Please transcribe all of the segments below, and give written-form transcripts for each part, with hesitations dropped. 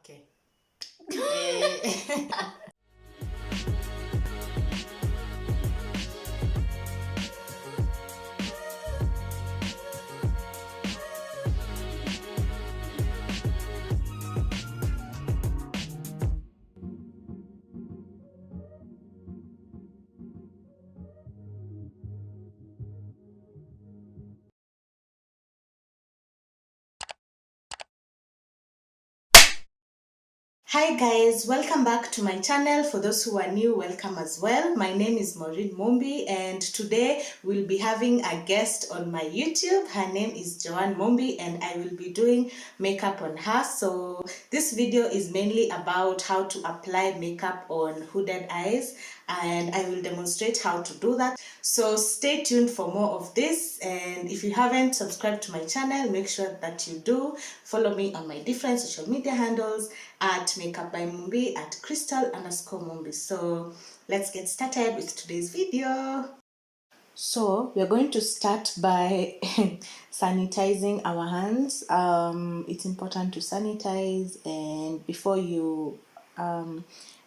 Okay. Eh. Hi guys, welcome back to my channel. For those who are new, welcome as well. My name is Maureen Mombi, and today we'll be having a guest on my YouTube. Her name is Joanne Mombi, and I will be doing makeup on her. So this video is mainly about how to apply makeup on hooded eyes, and I will demonstrate how to do that. So stay tuned for more of this, and if you haven't subscribed to my channel, make sure that you do. Follow me on my different social media handles at makeup by Mumbi, at crystal_Mumbi. So let's get started with today's video. So we're going to start by sanitizing our hands. It's important to sanitize, and before you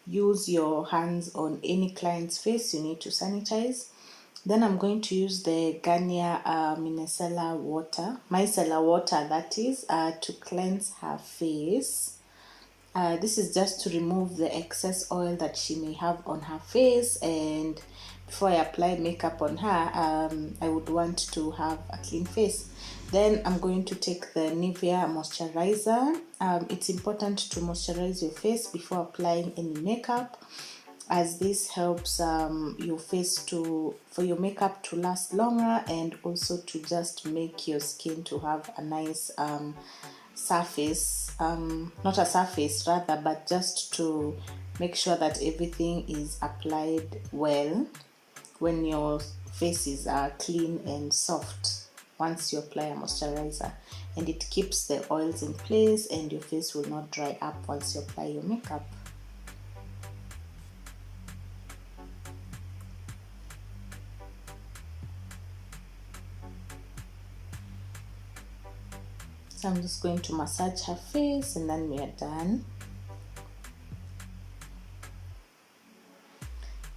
use your hands on any client's face, you need to sanitize. Then I'm going to use the Garnier micellar water, that is, to cleanse her face. This is just to remove the excess oil that she may have on her face, and before I apply makeup on her, I would want to have a clean face. Then I'm going to take the Nivea moisturizer. It's important to moisturize your face before applying any makeup, as this helps your face for your makeup to last longer, and also to just make your skin to have a nice surface, not a surface rather, but just to make sure that everything is applied well when your faces are clean and soft once you apply a moisturizer, and it keeps the oils in place and your face will not dry up once you apply your makeup. So I'm just going to massage her face, and then we are done.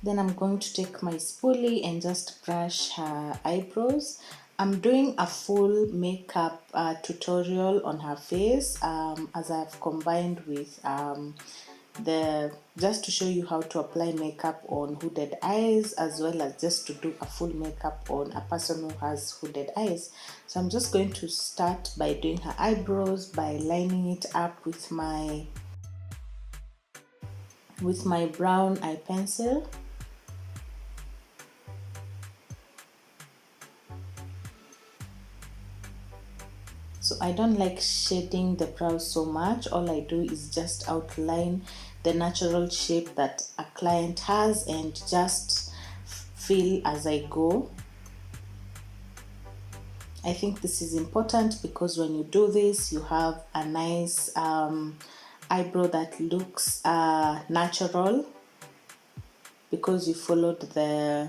Then I'm going to take my spoolie and just brush her eyebrows. I'm doing a full makeup tutorial on her face, as I've combined with just to show you how to apply makeup on hooded eyes, as well as just to do a full makeup on a person who has hooded eyes. So I'm just going to start by doing her eyebrows by lining it up with my brown eye pencil. So I don't like shading the brows so much. All I do is just outline the natural shape that a client has and just fill as I go. I think this is important because when you do this, you have a nice eyebrow that looks natural, because you followed the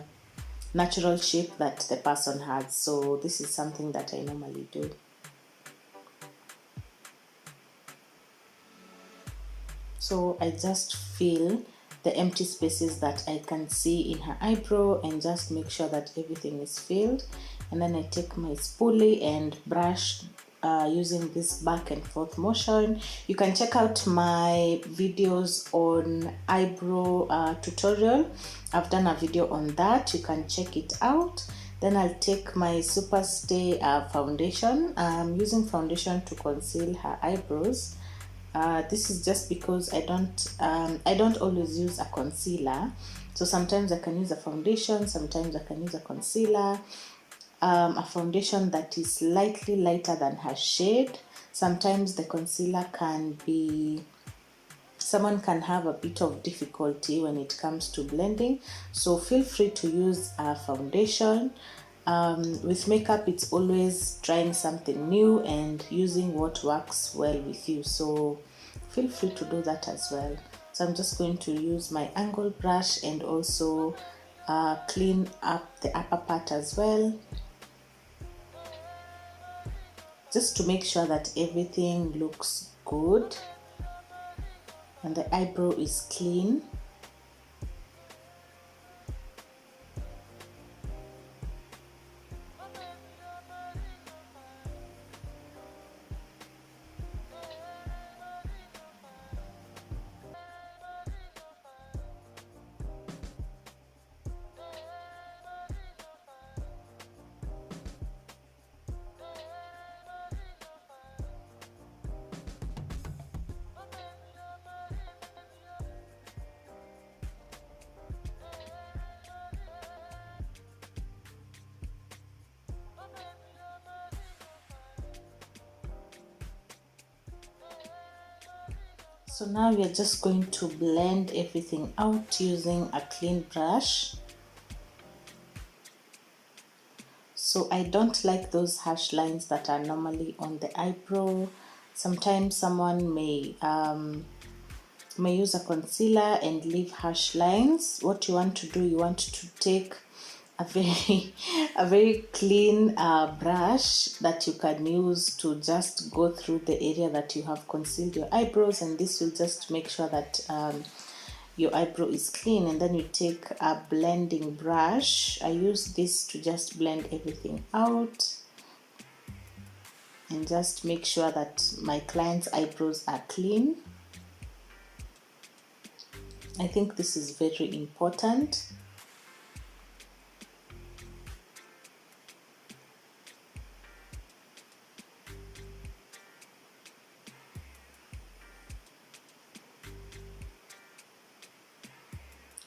natural shape that the person had. So this is something that I normally do. So I just fill the empty spaces that I can see in her eyebrow and just make sure that everything is filled. And then I take my spoolie and brush using this back and forth motion. You can check out my videos on eyebrow tutorial. I've done a video on that. You can check it out. Then I'll take my Superstay foundation. I'm using foundation to conceal her eyebrows. This is just because I don't always use a concealer, so sometimes I can use a foundation, sometimes I can use a concealer, a foundation that is slightly lighter than her shade. Sometimes the concealer someone can have a bit of difficulty when it comes to blending, so feel free to use a foundation. With makeup, it's always trying something new and using what works well with you, so feel free to do that as well. So I'm just going to use my angle brush and also clean up the upper part as well, just to make sure that everything looks good. and the eyebrow is clean. So now we are just going to blend everything out using a clean brush. So I don't like those harsh lines that are normally on the eyebrow. Sometimes someone may use a concealer and leave harsh lines. What you want to do, you want to take a very clean brush that you can use to just go through the area that you have concealed your eyebrows, and this will just make sure that your eyebrow is clean. And then you take a blending brush. I use this to just blend everything out and just make sure that my client's eyebrows are clean. I think this is very important.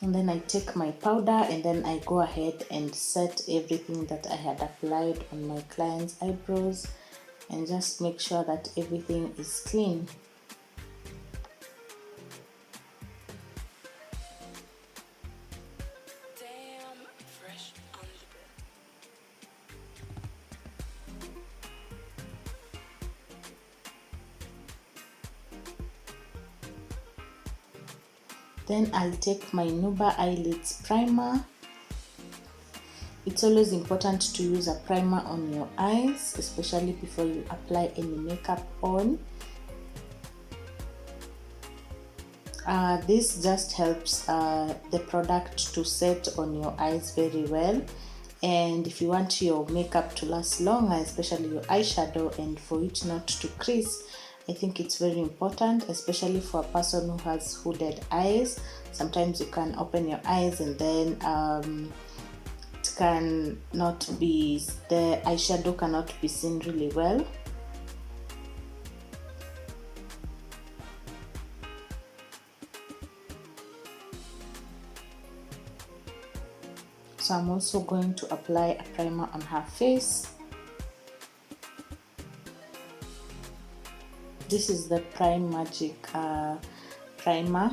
And then I take my powder and then I go ahead and set everything that I had applied on my client's eyebrows and just make sure that everything is clean. Then I'll take my Nuba Eyelids Primer. It's always important to use a primer on your eyes, especially before you apply any makeup on. This just helps the product to set on your eyes very well. And if you want your makeup to last longer, especially your eyeshadow, and for it not to crease, I think it's very important, especially for a person who has hooded eyes. Sometimes you can open your eyes and then it can not be, the eyeshadow cannot be seen really well. So I'm also going to apply a primer on her face. This is the Prime Magic primer.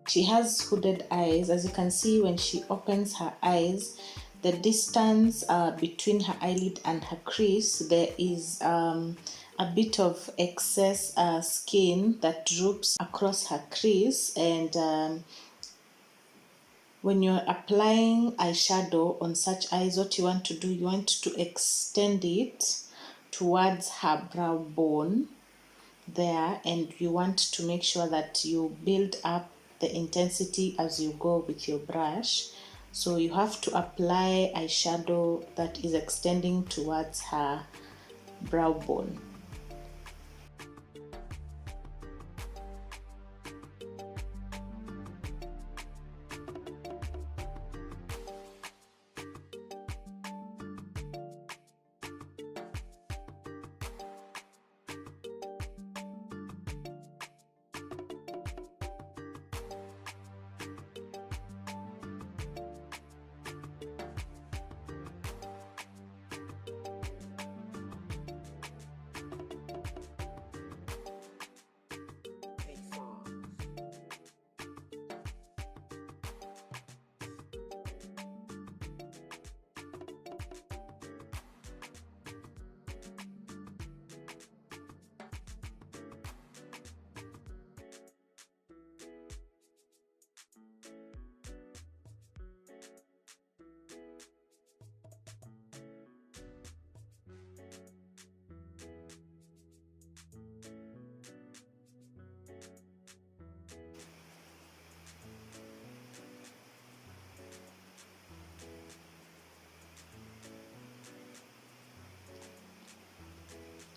She has hooded eyes. As you can see, when she opens her eyes, the distance between her eyelid and her crease, there is a bit of excess skin that droops across her crease. And when you're applying eyeshadow on such eyes, what you want to do, you want to extend it towards her brow bone. there, and you want to make sure that you build up the intensity as you go with your brush. So you have to apply eyeshadow that is extending towards her brow bone.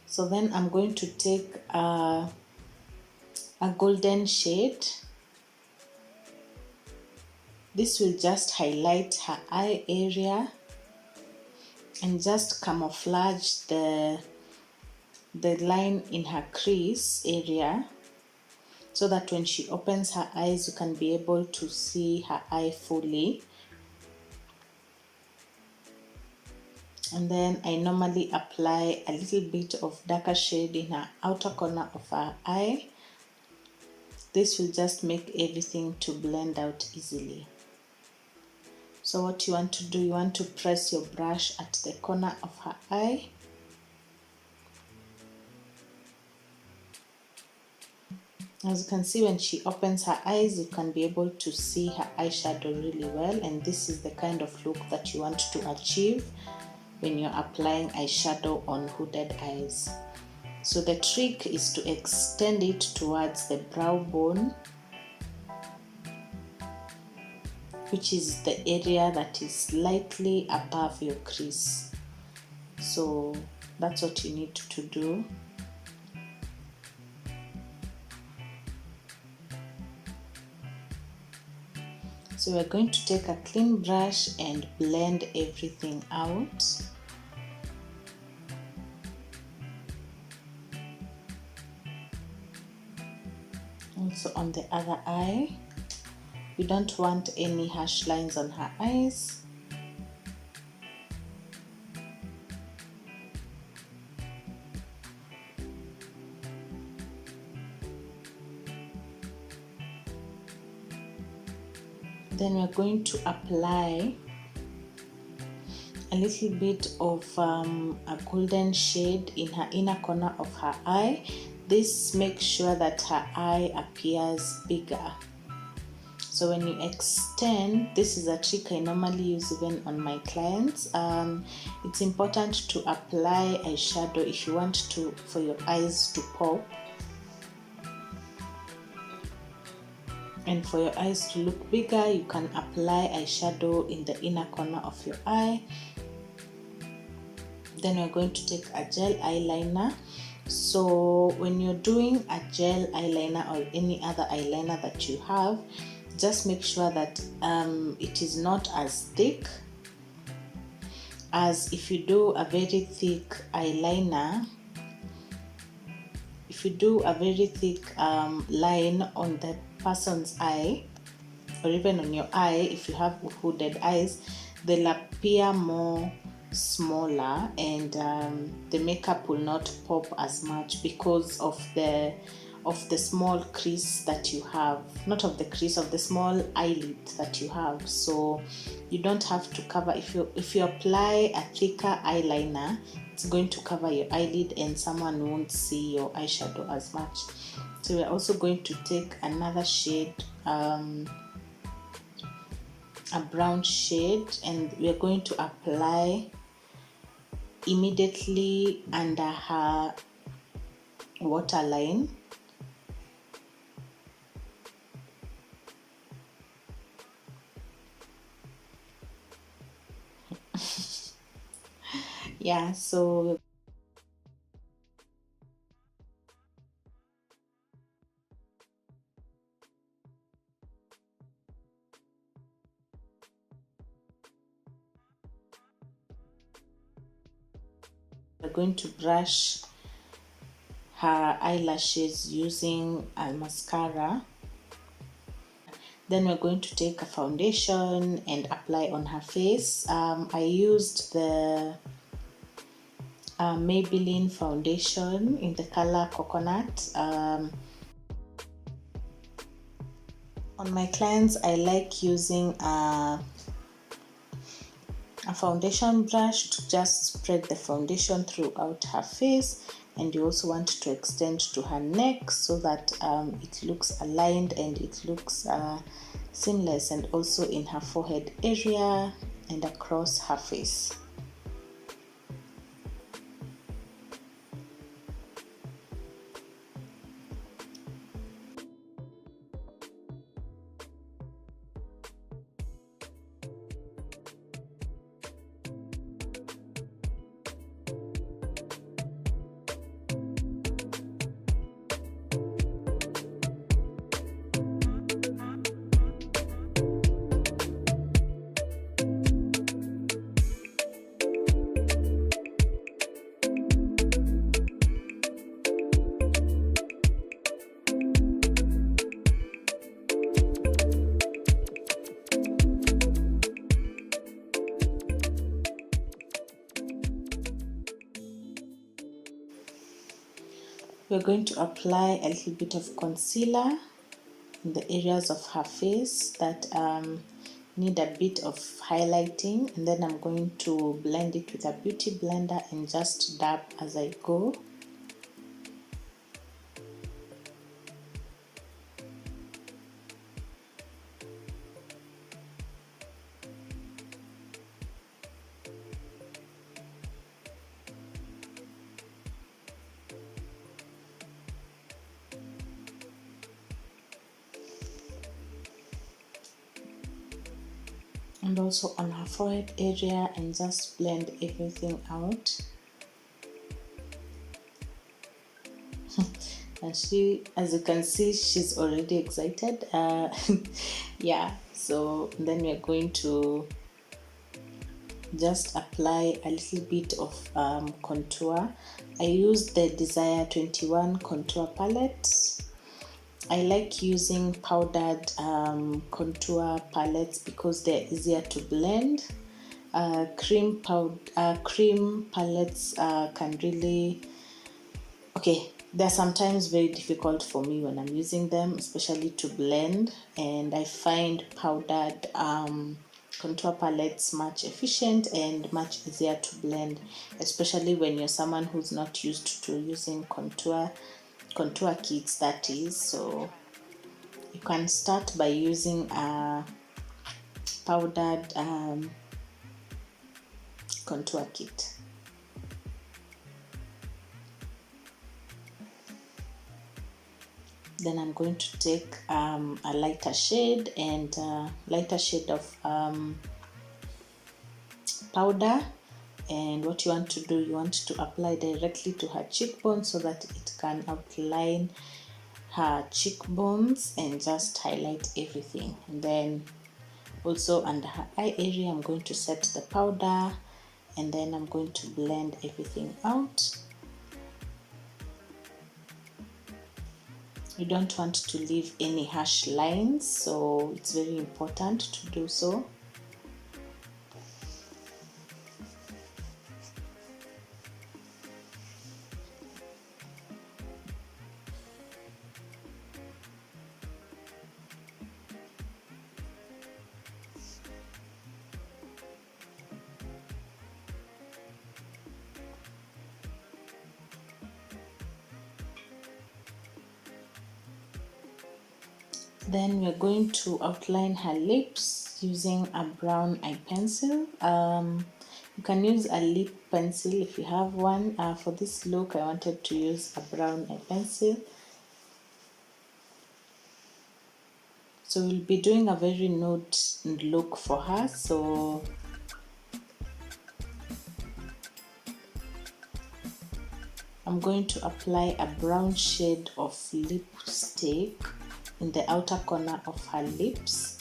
So then I'm going to take a golden shade. This will just highlight her eye area and just camouflage the line in her crease area, so that when she opens her eyes you can be able to see her eye fully. And then I normally apply a little bit of darker shade in her outer corner of her eye. This will just make everything to blend out easily. So what you want to do, you want to press your brush at the corner of her eye. As you can see, when she opens her eyes, you can be able to see her eyeshadow really well, and this is the kind of look that you want to achieve when you're applying eyeshadow on hooded eyes. So the trick is to extend it towards the brow bone, which is the area that is slightly above your crease. So that's what you need to do. So we're going to take a clean brush and blend everything out. Also on the other eye, we don't want any harsh lines on her eyes. Then we're going to apply a little bit of a golden shade in her inner corner of her eye. This makes sure that her eye appears bigger. So when you extend, this is a trick I normally use even on my clients. It's important to apply eyeshadow if you want for your eyes to pop. And for your eyes to look bigger, you can apply eyeshadow in the inner corner of your eye. Then we're going to take a gel eyeliner. So when you're doing a gel eyeliner or any other eyeliner that you have, just make sure that it is not as thick as if you do a very thick eyeliner. If you do a very thick line on the person's eye, or even on your eye, if you have hooded eyes, they'll appear more smaller, and the makeup will not pop as much because of the small crease that you have, not of the crease, of the small eyelid that you have. So you don't have to cover. If you apply a thicker eyeliner, it's going to cover your eyelid and someone won't see your eyeshadow as much. So we're also going to take another shade, a brown shade, and we're going to apply immediately under her waterline. Yeah, so we're going to brush her eyelashes using a mascara. Then we're going to take a foundation and apply on her face. I used the Maybelline foundation in the color Coconut. On my clients, I like using a foundation brush to just spread the foundation throughout her face, and you also want to extend to her neck so that it looks aligned and it looks seamless, and also in her forehead area and across her face. We're going to apply a little bit of concealer in the areas of her face that need a bit of highlighting, and then I'm going to blend it with a beauty blender and just dab as I go. And also on her forehead area, and just blend everything out. And she, as you can see, she's already excited. Yeah, so then we're going to just apply a little bit of contour. I used the Desire 21 contour palette. I like using powdered contour palettes because they're easier to blend. Cream palettes can really, they're sometimes very difficult for me when I'm using them, especially to blend, and I find powdered contour palettes much efficient and much easier to blend, especially when you're someone who's not used to using contour kits, that is. So you can start by using a powdered contour kit. Then I'm going to take a lighter shade and lighter shade of powder, and what you want to do, you want to apply directly to her cheekbone so that it can outline her cheekbones and just highlight everything. And then also under her eye area, I'm going to set the powder, and then I'm going to blend everything out. You don't want to leave any harsh lines, so it's very important to do so. Then we're going to outline her lips using a brown eye pencil. You can use a lip pencil if you have one. For this look, I wanted to use a brown eye pencil. So we'll be doing a very nude look for her. So I'm going to apply a brown shade of lipstick in the outer corner of her lips.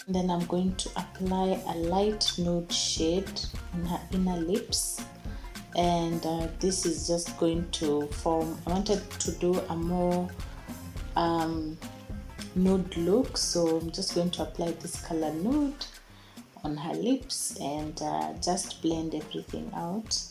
Then I'm going to apply a light nude shade in her inner lips, and this is just going to form, I wanted to do a more nude look, so I'm just going to apply this color nude on her lips and just blend everything out.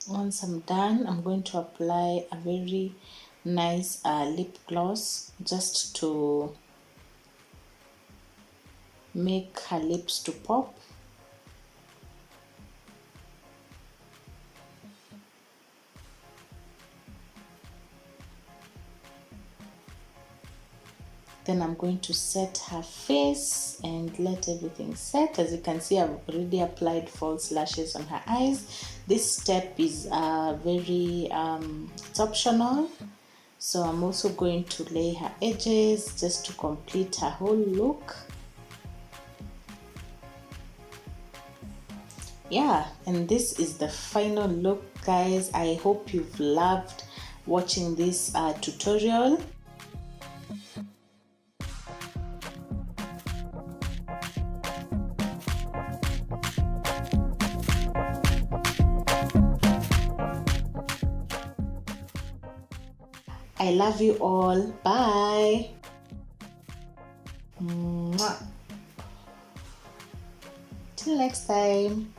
Once I'm done, I'm going to apply a very nice lip gloss just to make her lips to pop. Then I'm going to set her face and let everything set. As you can see, I've already applied false lashes on her eyes. This step is it's optional. So I'm also going to lay her edges just to complete her whole look. Yeah, and this is the final look, guys. I hope you've loved watching this tutorial. I love you all. Bye. Mwah. Till next time.